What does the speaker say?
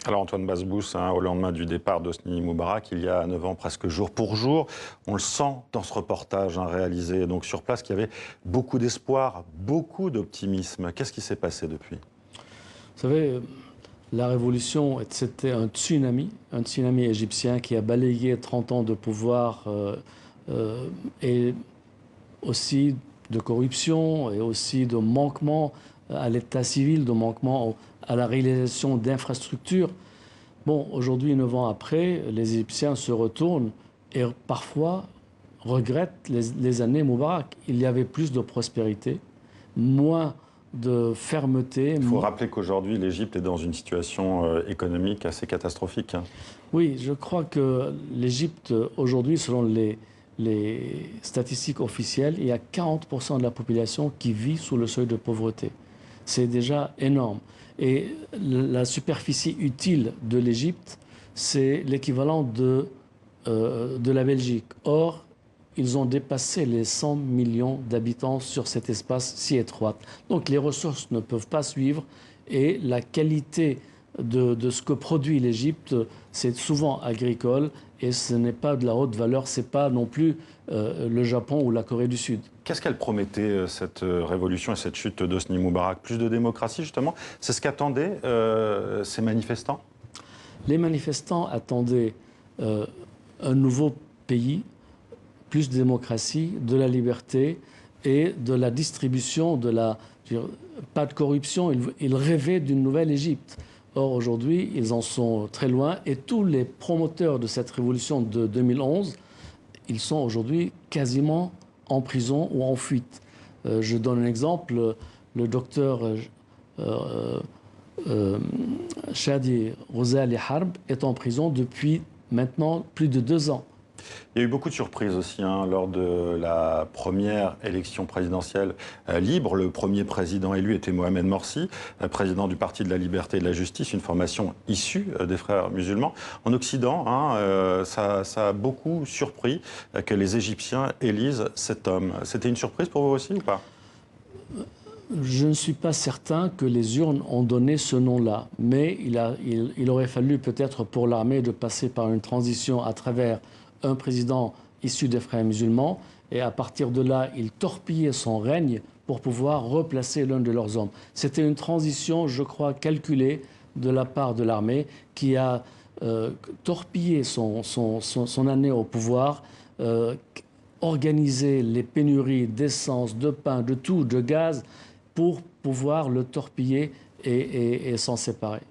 Alors Antoine Basbous, au lendemain du départ d'Hosni Moubarak, il y a 9 ans, presque jour pour jour, on le sent dans ce reportage réalisé donc sur place qu'il y avait beaucoup d'espoir, beaucoup d'optimisme. Qu'est-ce qui s'est passé depuis? Vous savez, la révolution, c'était un tsunami égyptien qui a balayé 30 ans de pouvoir et aussi de corruption et aussi de manquement à l'état civil, de manquement à la réalisation d'infrastructures. Bon, aujourd'hui, 9 ans après, les Égyptiens se retournent et parfois regrettent les années Moubarak. Il y avait plus de prospérité, moins de fermeté. Il faut rappeler qu'aujourd'hui, l'Égypte est dans une situation économique assez catastrophique. Oui, je crois que l'Égypte, aujourd'hui, selon les statistiques officielles, il y a 40% de la population qui vit sous le seuil de pauvreté. C'est déjà énorme. Et la superficie utile de l'Égypte, c'est l'équivalent de la Belgique. Or, ils ont dépassé les 100 millions d'habitants sur cet espace si étroit. Donc les ressources ne peuvent pas suivre et la qualité de ce que produit l'Égypte, c'est souvent agricole et ce n'est pas de la haute valeur, ce n'est pas non plus le Japon ou la Corée du Sud. Qu'est-ce qu'elle promettait, cette révolution et cette chute d'Hosni Moubarak? Plus de démocratie, justement? C'est ce qu'attendaient ces manifestants? Les manifestants attendaient un nouveau pays, plus de démocratie, de la liberté et de la distribution, pas de corruption. Ils rêvaient d'une nouvelle Égypte. Or, aujourd'hui, ils en sont très loin et tous les promoteurs de cette révolution de 2011, ils sont aujourd'hui quasiment en prison ou en fuite. Je donne un exemple, le docteur Shadi Rosali Harb est en prison depuis maintenant plus de 2 ans. Il y a eu beaucoup de surprises aussi lors de la première élection présidentielle libre. Le premier président élu était Mohamed Morsi, président du Parti de la Liberté et de la Justice, une formation issue des frères musulmans. En Occident, ça a beaucoup surpris que les Égyptiens élisent cet homme. C'était une surprise pour vous aussi ou pas? Je ne suis pas certain que les urnes ont donné ce nom-là, mais il aurait fallu peut-être pour l'armée de passer par une transition à travers un président issu des frères musulmans, et à partir de là, il torpillait son règne pour pouvoir replacer l'un de leurs hommes. C'était une transition, je crois, calculée de la part de l'armée qui a torpillé son année au pouvoir, organisé les pénuries d'essence, de pain, de tout, de gaz, pour pouvoir le torpiller et s'en séparer.